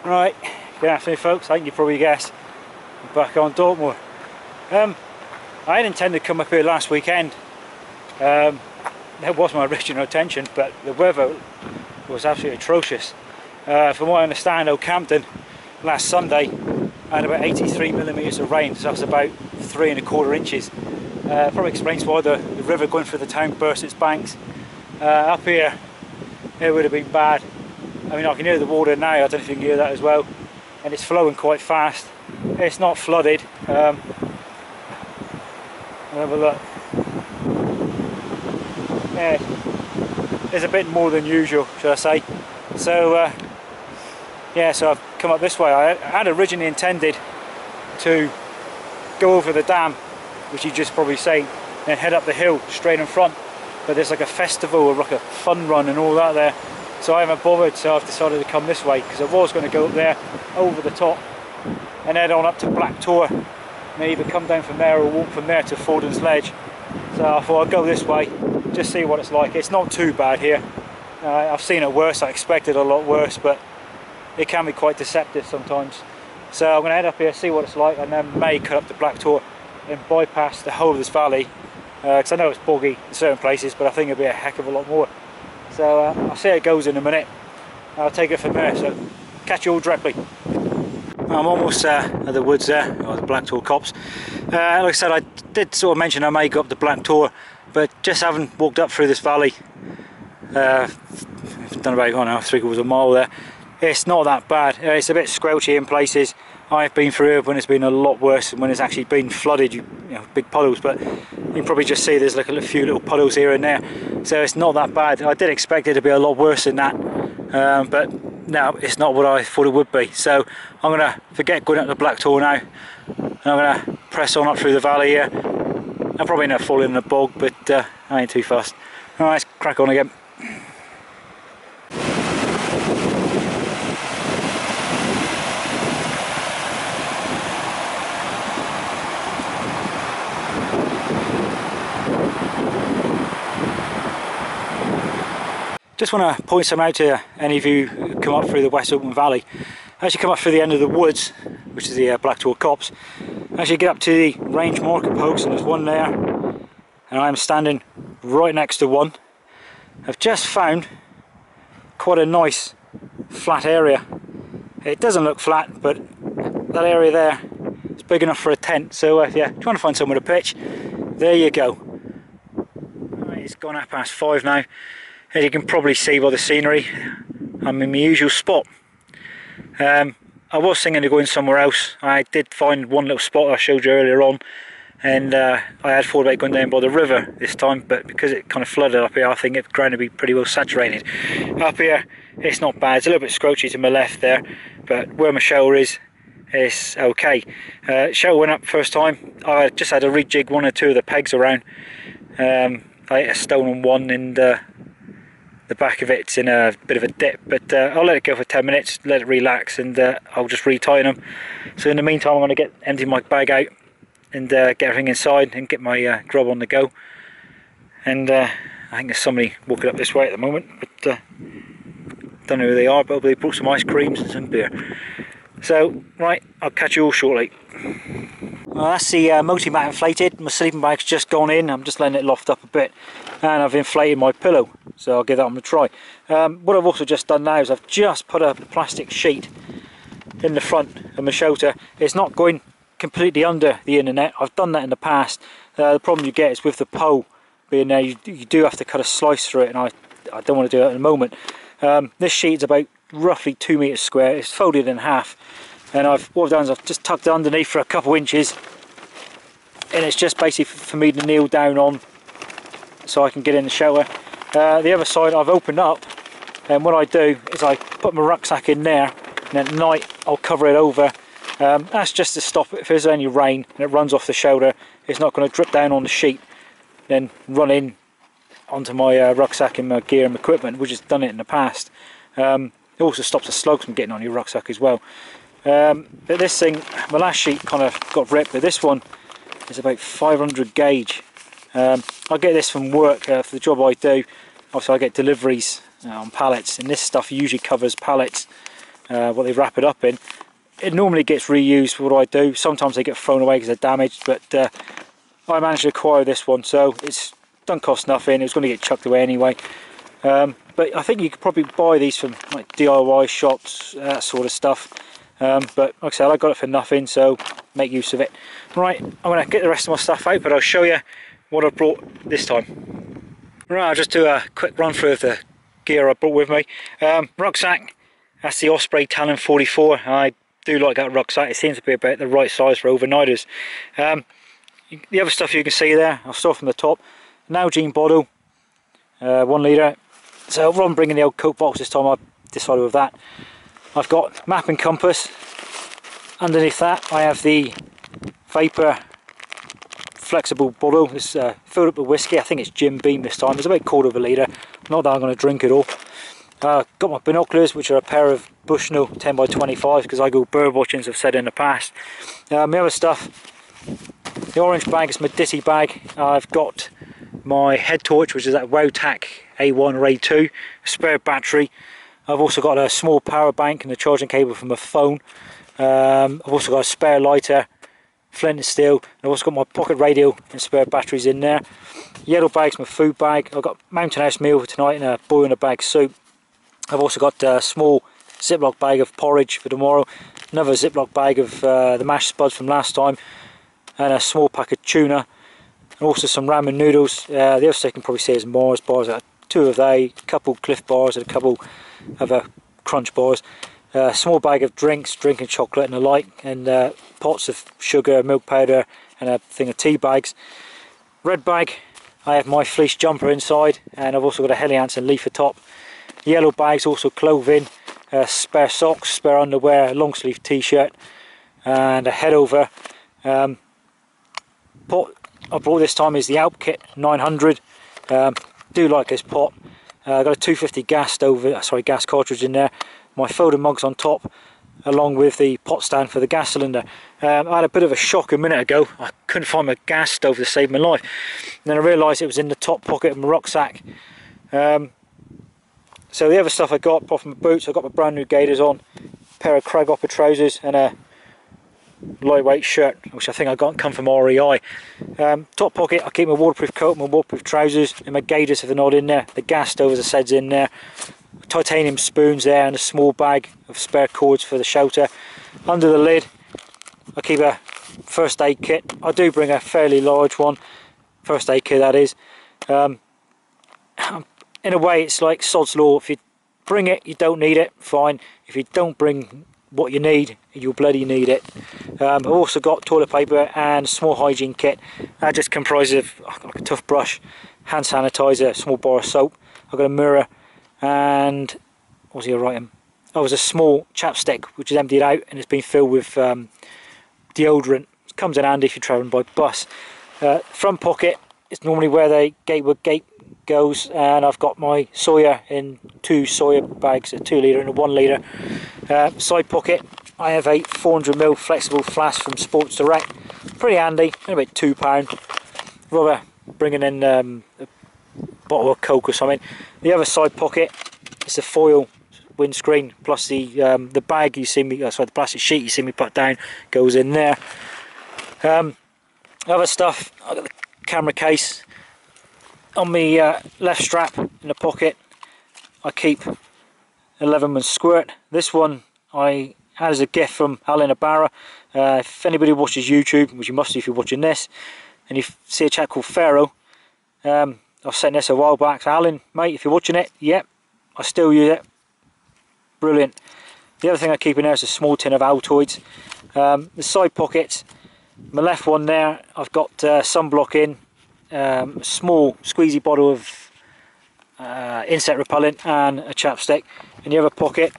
Right, good afternoon folks. I think you probably guessed, I'm back on Dartmoor. I had intended to come up here last weekend. That was my original intention, but the weather was absolutely atrocious. From what I understand, Oakhampton last Sunday had about 83 millimetres of rain, so that's about 3¼ inches. Probably explains why the river going through the town burst its banks. Up here, it would have been bad. I mean, I can hear the water now, I don't know if you can hear that as well, and it's flowing quite fast. It's not flooded. I'll have a look. Yeah, it's a bit more than usual, should I say. So, yeah, so I've come up this way. I had originally intended to go over the dam, which you just probably seen, and head up the hill straight in front. But there's like a festival or like a fun run and all that there. So I haven't bothered, so I've decided to come this way because I was going to go up there over the top and head on up to Blacktor and either come down from there or walk from there to Forden's Ledge. So I thought I'd go this way, just see what it's like. It's not too bad here. I've seen it worse. I expected a lot worse, but it can be quite deceptive sometimes. So I'm going to head up here, see what it's like, and then may cut up to Blacktor and bypass the whole of this valley, because I know it's boggy in certain places, but I think it'll be a heck of a lot more. So I'll see how it goes in a minute. I'll take it from there, so catch you all directly. I'm almost at the woods there, or the Blacktor copse. Like I said, I did sort of mention I may go up to Blacktor, but just having walked up through this valley, done about, I don't know, 3/4 of a mile there, it's not that bad. It's a bit squelchy in places. I've been through it when it's been a lot worse, when it's actually been flooded, you know, big puddles, but you can probably just see there's like a few little puddles here and there, so it's not that bad. I did expect it to be a lot worse than that, but no, it's not what I thought it would be. So I'm going to forget going up to Blacktor now, and I'm going to press on up through the valley here. I'm probably going to fall in the bog, but I ain't too fast. Alright, let's crack on again. Just want to point some out to any of you who come up through the West Open Valley. As you come up through the end of the woods, which is the Blacktor copse, as you get up to the range marker post, and there's one there, and I'm standing right next to one. I've just found quite a nice flat area. It doesn't look flat, but that area there is big enough for a tent. So yeah, trying to find somewhere to pitch. There you go. Right, it's gone 5:30 now. As you can probably see by the scenery, I'm in my usual spot. I was thinking of going somewhere else. I did find one little spot I showed you earlier on, and I had thought about going down by the river this time, but because it kind of flooded up here, I think it's going to be pretty well saturated. Up here, it's not bad. It's a little bit scroachy to my left there, but where my shower is, it's okay. Shower went up first time. I just had to rejig 1 or 2 of the pegs around. I hit a stone on one, and the back of it's in a bit of a dip, but I'll let it go for 10 minutes, let it relax, and I'll just re-tighten them. So in the meantime, I'm going to empty my bag out and get everything inside and get my grub on the go. And I think there's somebody walking up this way at the moment, but don't know who they are, but they brought some ice creams and some beer. So right, I'll catch you all shortly. Well, that's the multi-mat inflated. My sleeping bag's just gone in. I'm just letting it loft up a bit, and I've inflated my pillow, so I'll give that one a try. What I've also just done now is I've just put a plastic sheet in the front of my shelter. It's not going completely under the internet. I've done that in the past. The problem you get is with the pole being there, you do have to cut a slice through it, and I don't want to do that at the moment. This sheet's about roughly 2 meters square. It's folded in half, and what I've done is I've just tucked it underneath for a couple inches, and it's just basically for me to kneel down on, so I can get in the shelter. The other side I've opened up, and what I do is I put my rucksack in there, and at night I'll cover it over. That's just to stop it if there's any rain and it runs off the shelter, it's not going to drip down on the sheet then run in onto my rucksack and my gear and equipment, which has done it in the past. It also stops the slugs from getting on your rucksack as well. But this thing, my last sheet kind of got ripped, but this one is about 500 gauge. I get this from work for the job I do. Obviously I get deliveries on pallets, and this stuff usually covers pallets, what they wrap it up in. It normally gets reused for what I do. Sometimes they get thrown away because they're damaged, but I managed to acquire this one, so it's don't cost nothing. It's going to get chucked away anyway. But I think you could probably buy these from like DIY shops, that sort of stuff. But like I said, I got it for nothing, so make use of it. Right, I'm going to get the rest of my stuff out, but I'll show you what I brought this time. Right, I'll just do a quick run through of the gear I brought with me. Rucksack, that's the Osprey Talon 44. I do like that rucksack. It seems to be about the right size for overnighters. The other stuff you can see there, I'll start from the top. Nalgene bottle, 1 litre. So rather than bringing the old Coke box this time, I've decided with that. I've got map and compass. Underneath that I have the Vapor flexible bottle. It's filled up with whiskey. I think it's Jim Beam this time. It's about 1/4 litre. Not that I'm going to drink it all. Got my binoculars, which are a pair of Bushnell 10x25, because I go bird watching, as I've said in the past. My other stuff, the orange bag is my ditty bag. I've got my head torch, which is that Wowtac A1 or A2, a spare battery. I've also got a small power bank and a charging cable from a phone. I've also got a spare lighter, flint and steel, and I've also got my pocket radio and spare batteries in there. Yellow bag's my food bag. I've got Mountain House meal for tonight and a boil in a bag soup. I've also got a small Ziploc bag of porridge for tomorrow, another Ziploc bag of the mashed spuds from last time, and a small pack of tuna, and also some ramen noodles. The other stuff you can probably see is Mars bars, 2 of they, a couple Cliff bars and a couple other Crunch bars. A small bag of drinks, drinking chocolate and the like, and pots of sugar, milk powder, and a thing of tea bags. Red bag, I have my fleece jumper inside, and I've also got a Heliance and leaf top. Yellow bags, also clothing, spare socks, spare underwear, a long sleeve t-shirt, and a head over. Pot I brought this time is the Alp Kit 900. Do like this pot. Got a 250 gas cartridge in there. My folding mugs on top, along with the pot stand for the gas cylinder. I had a bit of a shock a minute ago. I couldn't find my gas stove to save my life. And then I realised it was in the top pocket of my rucksack. So the other stuff I got, apart from my boots, I got my brand new gaiters on, a pair of Craighopper trousers, and a lightweight shirt, which I think I got come from REI. Top pocket, I keep my waterproof coat, my waterproof trousers, and my gaiters if they're not in there. The gas stove, as I said, is in there. Titanium spoons there, and a small bag of spare cords for the shelter. Under the lid, I keep a first aid kit. I do bring a fairly large one, first aid kit that is. In a way, it's like sod's law. If you bring it, you don't need it, fine. If you don't bring what you need, you'll bloody need it. I've also got toilet paper and a small hygiene kit. That just comprises of like a toothbrush, hand sanitizer, a small bar of soap. I've got a mirror, and what was the other item? Oh, it was a small chapstick which is emptied out and it's been filled with deodorant. It comes in handy if you're travelling by bus. Front pocket is normally where the Gatewood gate goes, and I've got my soya in 2 soya bags, a 2 litre and a 1 litre. Side pocket, I have a 400ml flexible flask from Sports Direct. Pretty handy, only about £2. Rather bringing in a bottle of Coke or something. The other side pocket is a foil windscreen, plus the bag you see me, sorry, the plastic sheet you see me put down goes in there. Other stuff, I've got the camera case. On my left strap in the pocket, I keep a Leatherman squirt. This one I had as a gift from Alan Ibarra. If anybody watches YouTube, which you must do if you're watching this, and you see a chap called Pharaoh, I was sent this a while back. So Alan, mate, if you're watching it, yep, I still use it. Brilliant. The other thing I keep in there is a small tin of Altoids. The side pockets, my left one there, I've got sunblock in, small squeezy bottle of insect repellent and a chapstick. In the other pocket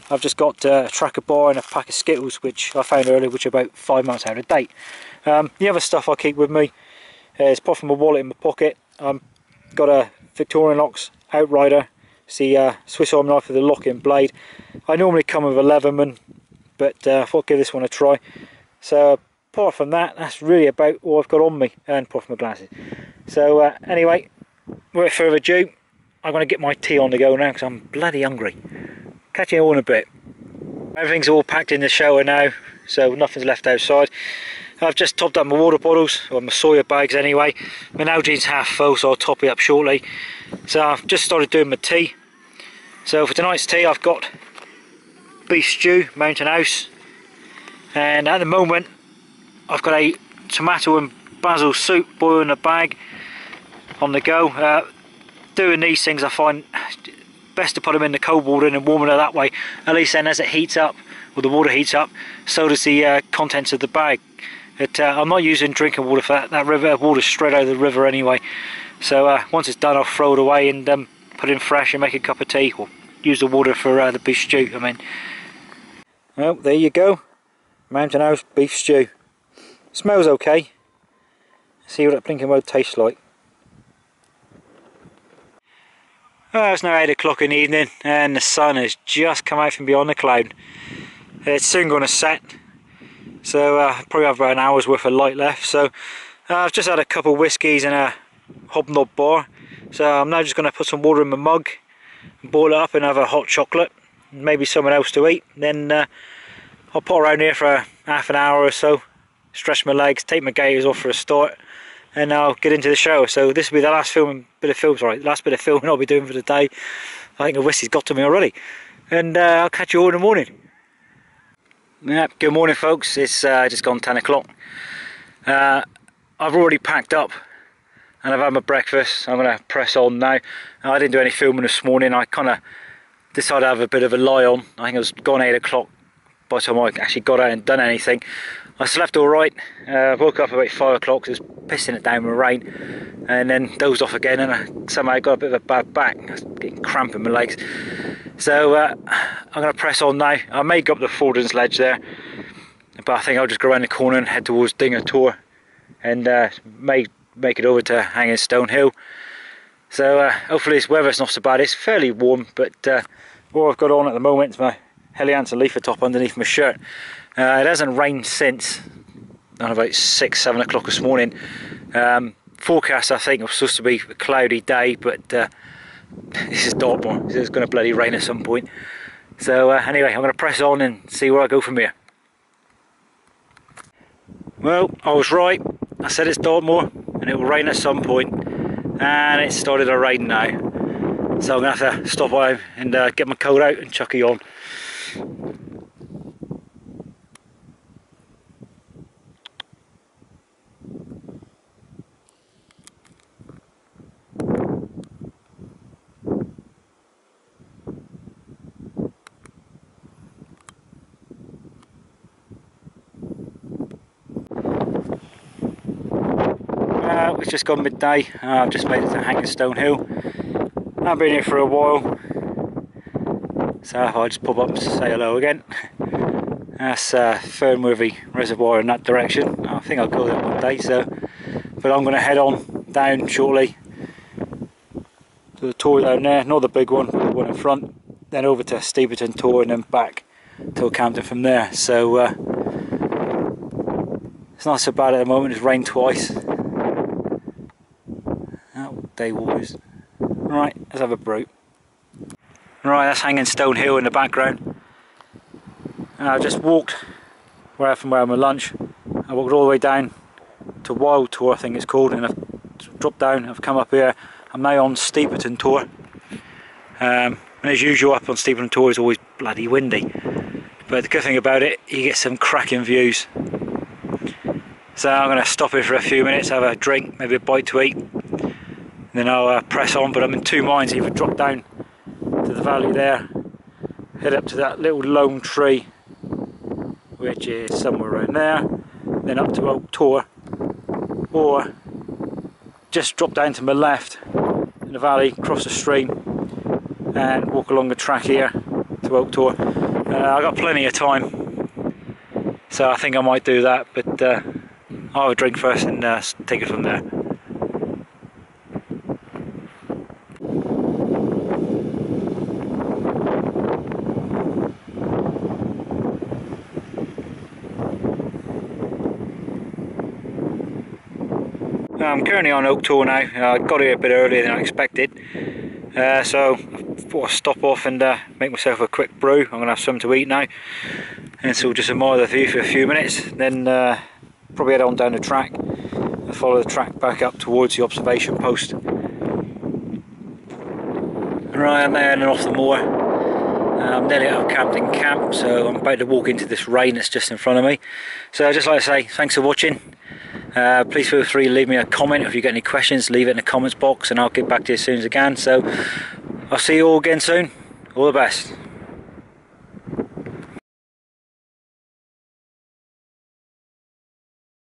I've just got a tracker bar and a pack of Skittles, which I found earlier, which are about 5 months out of date. The other stuff I keep with me is, apart from my wallet in my pocket, I've got a Victorinox Outrider. It's the Swiss Army knife with the lock-in blade. I normally come with a Leatherman, but I thought I'd give this one a try. So apart from that, that's really about all I've got on me, and apart from my glasses. So anyway, without further ado, I'm going to get my tea on the go now because I'm bloody hungry. Catch you all in a bit. Everything's all packed in the shower now, so nothing's left outside. I've just topped up my water bottles, or my soya bags anyway. My Nalgene's half full, so I'll top it up shortly. So I've just started doing my tea. So for tonight's tea I've got beef stew, Mountain House, and at the moment I've got a tomato and basil soup boiling in a bag on the go. Doing these things I find best to put them in the cold water and warm it that way. At least then as it heats up, or the water heats up, so does the contents of the bag. I'm not using drinking water for that river water's straight out of the river anyway. So once it's done I'll throw it away and put it in fresh and make a cup of tea, or use the water for the beef stew. I mean, well, there you go, Mountain House beef stew. Smells okay. See what that blinking mode tastes like. Well, it's now 8 o'clock in the evening and the sun has just come out from beyond the cloud. It's soon going to set, so probably have about an hour's worth of light left. So I've just had a couple of whiskies and a hobnob bar, so I'm now just going to put some water in my mug, boil it up and have a hot chocolate, maybe something else to eat. Then I'll pot around here for half an hour or so, stretch my legs, take my gaiters off for a start, and I'll get into the shower. So this will be the last bit of filming I'll be doing for the day. I think the whiskey's got to me already, and I'll catch you all in the morning. Yep, good morning folks, it's just gone 10 o'clock. I've already packed up and I've had my breakfast. I'm going to press on now. I didn't do any filming this morning. I kind of decided to have a bit of a lie on. I think it was gone 8 o'clock by the time I actually got out and done anything. I slept alright, woke up about 5 o'clock, it was pissing it down with rain, and then dozed off again, and I somehow got a bit of a bad back. I was getting cramp in my legs. So I'm going to press on now. I may go up the Fordens ledge there, but I think I'll just go around the corner and head towards Dinger Tor, and may make it over to Hanging Stone Hill. So hopefully this weather's not so bad. It's fairly warm, but what I've got on at the moment is my Helianthus leafer top underneath my shirt. It hasn't rained since about 6-7 o'clock this morning. Forecast I think was supposed to be a cloudy day, but this is Dartmoor, so it's going to bloody rain at some point. So anyway, I'm going to press on and see where I go from here. Well, I was right. I said it's Dartmoor and it will rain at some point, and it started to rain now. So I'm going to have to stop by and get my coat out and chuck it on. It's just gone midday. I've just made it to Hanging Stone Hill. I've been here for a while, so I'll just pop up and say hello again. That's Fernworthy Reservoir in that direction. I think I'll go there one day, so but I'm going to head on down shortly to the Tor down there, not the big one, but the one in front, then over to Steventon Tor and then back to Campden from there. So it's not so bad at the moment. It's rained twice. Day waters. Right, let's have a brew. Right, that's Hanging Stone Hill in the background. I just walked from where I'm at lunch. I walked all the way down to Wild Tor, I think it's called, and I've dropped down. I've come up here. I'm now on Steventon Tor. And as usual, up on Steventon Tor is always bloody windy. But the good thing about it, you get some cracking views. So I'm going to stop here for a few minutes, have a drink, maybe a bite to eat. Then I'll press on, but I'm in two minds. Either drop down to the valley there, head up to that little lone tree, which is somewhere around there, then up to Oak Tor, or just drop down to my left in the valley, cross the stream and walk along the track here to Oak Tor. I've got plenty of time, so I think I might do that, but I'll have a drink first and take it from there. I'm currently on Oak Tor now. I got here a bit earlier than I expected, so I thought I'd stop off and make myself a quick brew. I'm going to have something to eat now, and so just admire the view for a few minutes, then probably head on down the track and follow the track back up towards the observation post. Right, I'm there and off the moor. I'm nearly out of Campden Camp, so I'm about to walk into this rain that's just in front of me. So I'd just like to say thanks for watching. Please feel free to leave me a comment. If you get any questions, leave it in the comments box and I'll get back to you as soon as I can. So I'll see you all again soon. All the best.